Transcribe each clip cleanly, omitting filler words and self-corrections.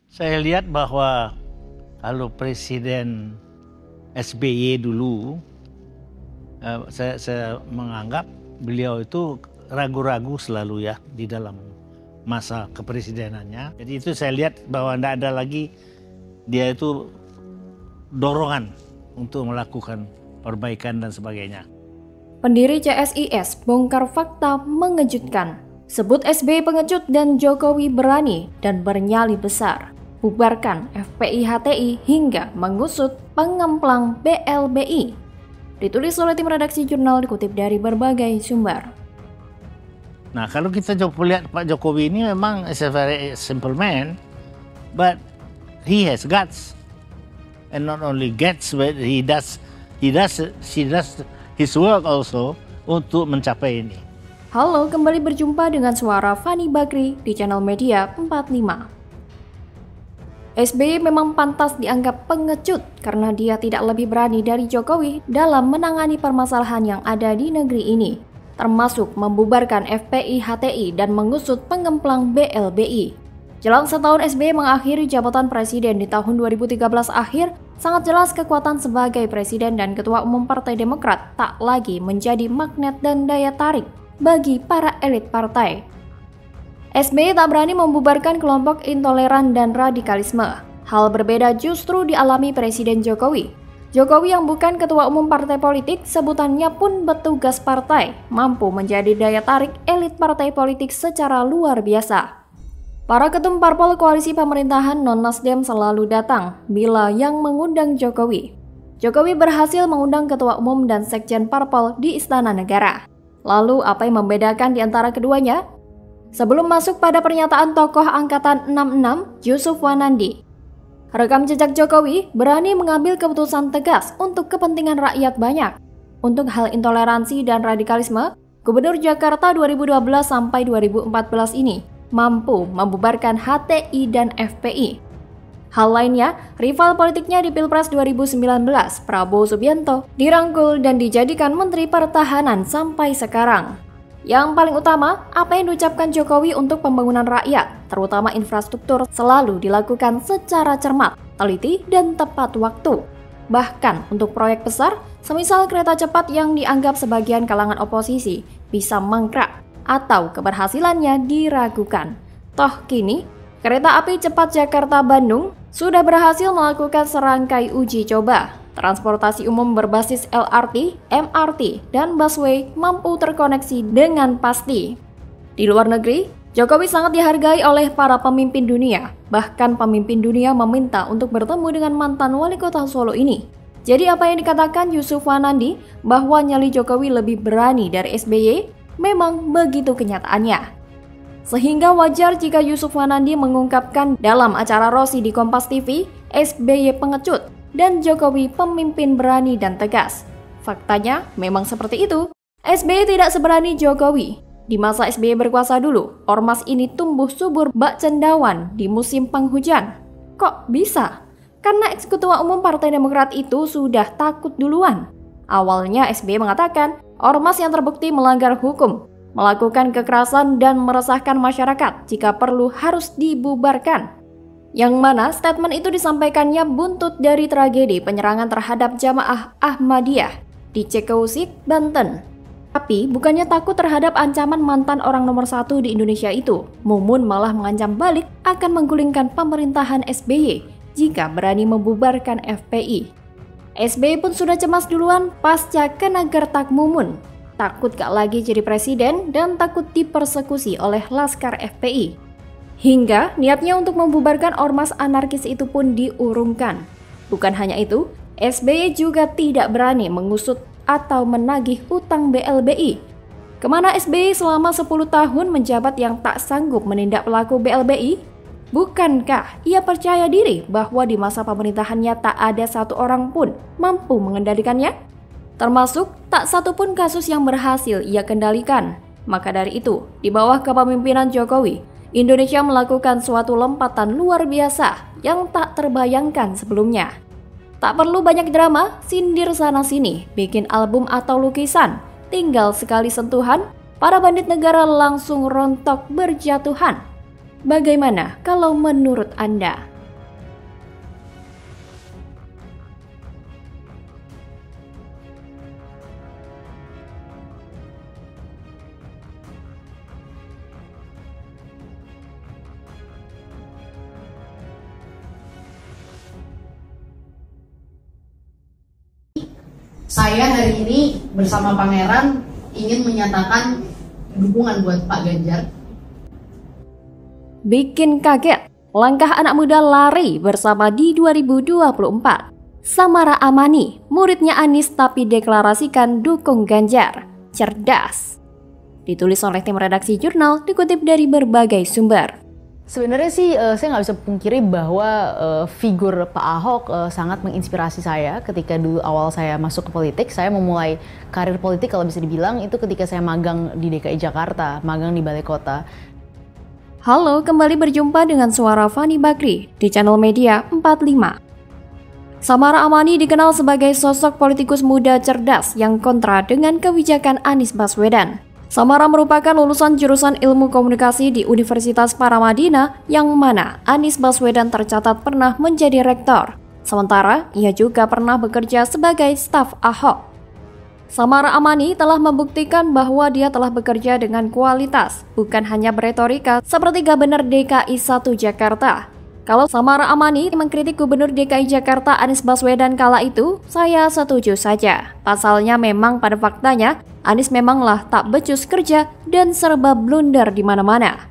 Saya lihat bahwa kalau Presiden SBY dulu, saya menganggap beliau itu ragu-ragu selalu ya di dalam masa kepresidenannya. Jadi itu saya lihat bahwa tidak ada lagi dia itu dorongan untuk melakukan perbaikan dan sebagainya. Pendiri CSIS bongkar fakta mengejutkan. Sebut SBY pengecut dan Jokowi berani dan bernyali besar. Bubarkan FPI-HTI hingga mengusut pengemplang BLBI. Ditulis oleh tim redaksi jurnal dikutip dari berbagai sumber. Nah, kalau kita lihat Pak Jokowi ini memang is a very simple man, but he has guts. And not only guts, but he does his work also untuk mencapai ini. Halo, kembali berjumpa dengan suara Fani Bakri di channel Media 45. SBY memang pantas dianggap pengecut karena dia tidak lebih berani dari Jokowi dalam menangani permasalahan yang ada di negeri ini, termasuk membubarkan FPI-HTI dan mengusut pengemplang BLBI. Jelang setahun SBY mengakhiri jabatan presiden di tahun 2013 akhir, sangat jelas kekuatan sebagai presiden dan ketua umum Partai Demokrat tak lagi menjadi magnet dan daya tarik bagi para elit partai. SBY tak berani membubarkan kelompok intoleran dan radikalisme. Hal berbeda justru dialami Presiden Jokowi. Jokowi yang bukan ketua umum partai politik, sebutannya pun petugas partai, mampu menjadi daya tarik elit partai politik secara luar biasa. Para ketum parpol koalisi pemerintahan non-Nasdem selalu datang bila yang mengundang Jokowi. Jokowi berhasil mengundang ketua umum dan sekjen parpol di Istana Negara. Lalu apa yang membedakan di antara keduanya? Sebelum masuk pada pernyataan tokoh Angkatan 66, Yusuf Wanandi. Rekam jejak Jokowi berani mengambil keputusan tegas untuk kepentingan rakyat banyak. Untuk hal intoleransi dan radikalisme, Gubernur Jakarta 2012 sampai 2014 ini mampu membubarkan HTI dan FPI. Hal lainnya, rival politiknya di Pilpres 2019, Prabowo Subianto, dirangkul dan dijadikan Menteri Pertahanan sampai sekarang. Yang paling utama, apa yang diucapkan Jokowi untuk pembangunan rakyat, terutama infrastruktur, selalu dilakukan secara cermat, teliti, dan tepat waktu. Bahkan untuk proyek besar, semisal kereta cepat yang dianggap sebagian kalangan oposisi bisa mangkrak atau keberhasilannya diragukan. Toh kini, kereta api cepat Jakarta-Bandung sudah berhasil melakukan serangkai uji coba. Transportasi umum berbasis LRT, MRT, dan busway mampu terkoneksi dengan pasti. Di luar negeri, Jokowi sangat dihargai oleh para pemimpin dunia. Bahkan pemimpin dunia meminta untuk bertemu dengan mantan wali kota Solo ini. Jadi apa yang dikatakan Yusuf Wanandi bahwa nyali Jokowi lebih berani dari SBY, memang begitu kenyataannya. Sehingga wajar jika Yusuf Wanandi mengungkapkan dalam acara Rossi di Kompas TV, SBY pengecut dan Jokowi pemimpin berani dan tegas. Faktanya memang seperti itu. SBY tidak seberani Jokowi. Di masa SBY berkuasa dulu, ormas ini tumbuh subur bak cendawan di musim penghujan. Kok bisa? Karena eksekutua umum Partai Demokrat itu sudah takut duluan. Awalnya SBY mengatakan ormas yang terbukti melanggar hukum, melakukan kekerasan dan meresahkan masyarakat jika perlu harus dibubarkan. Yang mana statement itu disampaikannya buntut dari tragedi penyerangan terhadap jamaah Ahmadiyah di Cekausik, Banten. Tapi bukannya takut terhadap ancaman mantan orang nomor 1 di Indonesia itu, Mumun malah mengancam balik akan menggulingkan pemerintahan SBY jika berani membubarkan FPI. SBY pun sudah cemas duluan pasca kena gertak Mumun. Takut gak lagi jadi presiden dan takut dipersekusi oleh Laskar FPI. Hingga niatnya untuk membubarkan ormas anarkis itu pun diurungkan. Bukan hanya itu, SBY juga tidak berani mengusut atau menagih utang BLBI. Kemana SBY selama 10 tahun menjabat yang tak sanggup menindak pelaku BLBI? Bukankah ia percaya diri bahwa di masa pemerintahannya tak ada satu orang pun mampu mengendalikannya? Termasuk tak satu pun kasus yang berhasil ia kendalikan. Maka dari itu, di bawah kepemimpinan Jokowi, Indonesia melakukan suatu lompatan luar biasa yang tak terbayangkan sebelumnya. Tak perlu banyak drama, sindir sana-sini, bikin album atau lukisan. Tinggal sekali sentuhan, para bandit negara langsung rontok berjatuhan. Bagaimana kalau menurut Anda? Saya hari ini bersama Pangeran ingin menyatakan dukungan buat Pak Ganjar. Bikin kaget, langkah anak muda lari bersama di 2024. Samara Amani, muridnya Anies tapi deklarasikan dukung Ganjar. Cerdas. Ditulis oleh tim redaksi jurnal, dikutip dari berbagai sumber. Sebenarnya sih saya nggak bisa pungkiri bahwa figur Pak Ahok sangat menginspirasi saya ketika dulu awal saya masuk ke politik. Saya memulai karir politik kalau bisa dibilang itu ketika saya magang di DKI Jakarta, magang di Balai Kota. Halo, kembali berjumpa dengan suara Fani Bakri di channel media 45. Samara Amani dikenal sebagai sosok politikus muda cerdas yang kontra dengan kebijakan Anies Baswedan. Samara merupakan lulusan jurusan Ilmu Komunikasi di Universitas Paramadina yang mana Anies Baswedan tercatat pernah menjadi rektor. Sementara ia juga pernah bekerja sebagai staf Ahok. Samara Amani telah membuktikan bahwa dia telah bekerja dengan kualitas, bukan hanya beretorika seperti Gubernur DKI 1 Jakarta. Kalau Samara Amani mengkritik Gubernur DKI Jakarta Anies Baswedan kala itu, saya setuju saja. Pasalnya memang pada faktanya, Anies memanglah tak becus kerja dan serba blunder di mana-mana.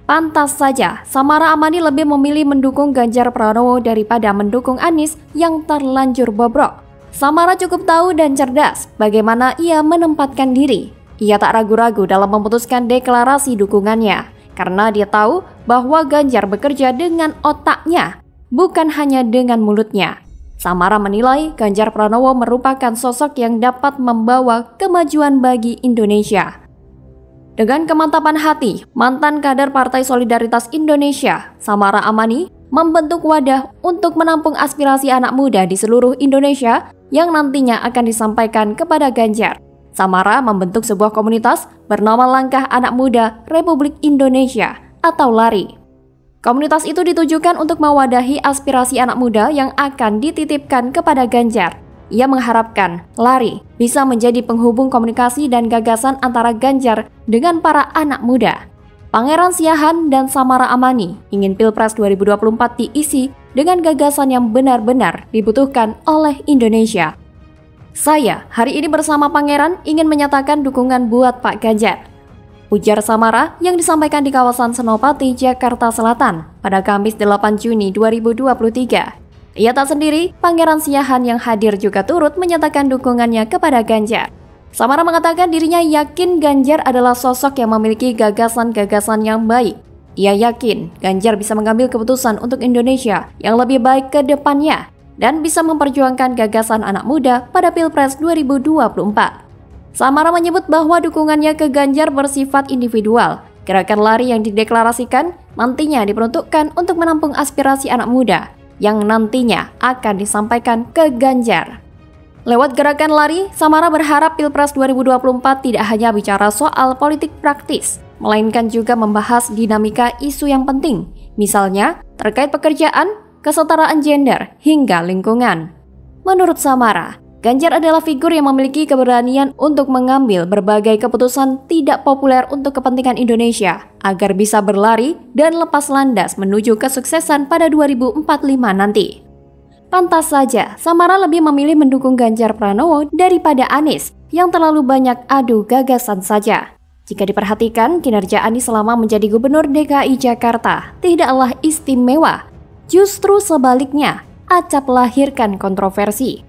Pantas saja, Samara Amani lebih memilih mendukung Ganjar Pranowo daripada mendukung Anies yang terlanjur bobrok. Samara cukup tahu dan cerdas bagaimana ia menempatkan diri. Ia tak ragu-ragu dalam memutuskan deklarasi dukungannya. Karena dia tahu bahwa Ganjar bekerja dengan otaknya, bukan hanya dengan mulutnya. Samara menilai Ganjar Pranowo merupakan sosok yang dapat membawa kemajuan bagi Indonesia. Dengan kemantapan hati, mantan kader Partai Solidaritas Indonesia, Samara Amani, membentuk wadah untuk menampung aspirasi anak muda di seluruh Indonesia yang nantinya akan disampaikan kepada Ganjar. Samara membentuk sebuah komunitas bernama Langkah Anak Muda Republik Indonesia atau LARI. Komunitas itu ditujukan untuk mewadahi aspirasi anak muda yang akan dititipkan kepada Ganjar. Ia mengharapkan LARI bisa menjadi penghubung komunikasi dan gagasan antara Ganjar dengan para anak muda. Pangeran Siahaan dan Samara Amani ingin Pilpres 2024 diisi dengan gagasan yang benar-benar dibutuhkan oleh Indonesia. Saya hari ini bersama Pangeran ingin menyatakan dukungan buat Pak Ganjar. Ujar Samara yang disampaikan di kawasan Senopati, Jakarta Selatan pada Kamis 8 Juni 2023. Ia tak sendiri, Pangeran Siahaan yang hadir juga turut menyatakan dukungannya kepada Ganjar. Samara mengatakan dirinya yakin Ganjar adalah sosok yang memiliki gagasan-gagasan yang baik. Ia yakin Ganjar bisa mengambil keputusan untuk Indonesia yang lebih baik ke depannya dan bisa memperjuangkan gagasan anak muda pada Pilpres 2024. Samara menyebut bahwa dukungannya ke Ganjar bersifat individual. Gerakan LARI yang dideklarasikan nantinya diperuntukkan untuk menampung aspirasi anak muda yang nantinya akan disampaikan ke Ganjar. Lewat gerakan LARI, Samara berharap Pilpres 2024 tidak hanya bicara soal politik praktis, melainkan juga membahas dinamika isu yang penting, misalnya terkait pekerjaan, kesetaraan gender, hingga lingkungan. Menurut Samara, Ganjar adalah figur yang memiliki keberanian untuk mengambil berbagai keputusan tidak populer untuk kepentingan Indonesia agar bisa berlari dan lepas landas menuju kesuksesan pada 2045 nanti. Pantas saja, Samara lebih memilih mendukung Ganjar Pranowo daripada Anies yang terlalu banyak adu gagasan saja. Jika diperhatikan, kinerja Anies selama menjadi Gubernur DKI Jakarta tidaklah istimewa. Justru sebaliknya, acap lahirkan kontroversi.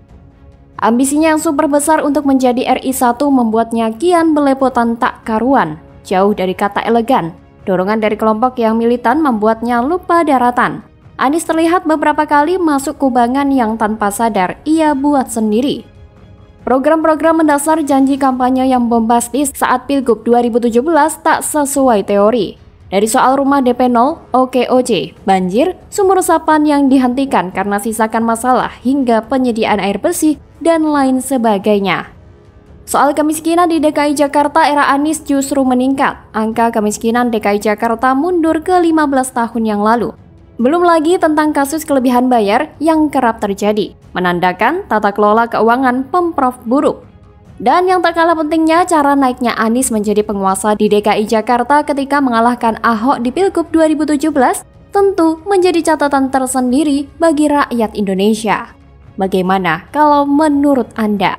Ambisinya yang super besar untuk menjadi RI 1 membuatnya kian belepotan tak karuan, jauh dari kata elegan. Dorongan dari kelompok yang militan membuatnya lupa daratan. Anies terlihat beberapa kali masuk kubangan yang tanpa sadar ia buat sendiri. Program-program mendasar janji kampanye yang bombastis saat Pilgub 2017 tak sesuai teori. Dari soal rumah DP 0, OKOC, banjir, sumur resapan yang dihentikan karena sisakan masalah hingga penyediaan air bersih, dan lain sebagainya. Soal kemiskinan di DKI Jakarta era Anies justru meningkat. Angka kemiskinan DKI Jakarta mundur ke 15 tahun yang lalu. Belum lagi tentang kasus kelebihan bayar yang kerap terjadi, menandakan tata kelola keuangan Pemprov buruk. Dan yang tak kalah pentingnya, cara naiknya Anies menjadi penguasa di DKI Jakarta ketika mengalahkan Ahok di Pilgub 2017 tentu menjadi catatan tersendiri bagi rakyat Indonesia. Bagaimana kalau menurut Anda?